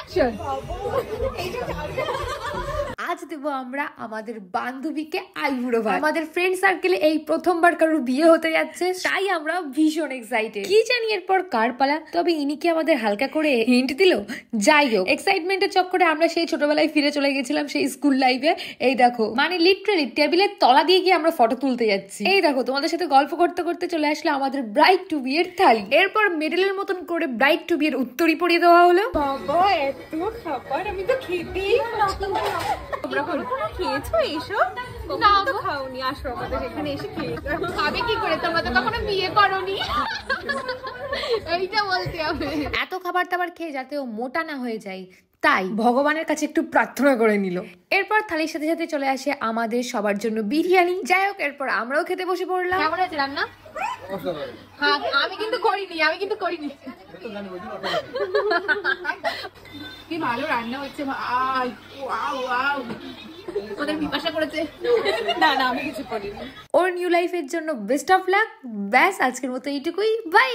Action. আজ দেবো আমরা আমাদের বান্ধবীকে আইবুড়ো ভাত। আমাদের ফ্রেন্ড সার্কেলে এই প্রথমবার কারোর বিয়ে হতে যাচ্ছে, তাই আমরা ভীষণ এক্সাইটেড। কি জানি এরপর কার পালা, তবে ইনি কি আমাদের হালকা করে হিন্ট দিল? যাই হোক, এক্সাইটমেন্টের চক্করে আমরা সেই ছোটবেলায় ফিরে চলে গেছিলাম, সেই স্কুল লাইফে। এই দেখো, মানে লিটারালি টেবিলের তলা দিয়ে গিয়ে আমরা ফটো তুলতে যাচ্ছি। এই দেখো, তোমাদের সাথে গল্প করতে করতে চলে আসলে আমাদের ব্রাইড টু বিয়ের থালি। এরপর মেডেলের মতন করে ব্রাইড টু বিয়ের উত্তরই পড়িয়ে দেওয়া হলো। বাবা এত খাবার আমি তো খেতেই তোমরা কখনো খেয়েছো এইসব? না তো খাওনি, আসো আমাদের এখানে এসে খেয়ে খাবে কি করে, তোমরা তো কখনো বিয়ে করোনি। এইটা বলতে হবে। এত খাবার দাবার খেয়ে যাতে ও মোটা না হয়ে যায়, তাই ভগবানের কাছে একটু প্রার্থনা করে নিল। এরপর থালির সাথে সাথে চলে আসে আমাদের সবার জন্য বিরিয়ানি। যাই হোক, এরপর আমরাও খেতে বসে পড়লাম। কেমন হয়েছে রান্না? হ্যাঁ, আমি কিন্তু করিনি। কি ভালো রান্না হচ্ছে ভাই, ওয়াও ওয়াও। ওদের পিপাসা করেছে। না আমি কিছু করিনি। ওর নিউ লাইফের জন্য বেস্ট অফ লাক। ব্যাস, আজকের মতো এইটুকুই, বাই।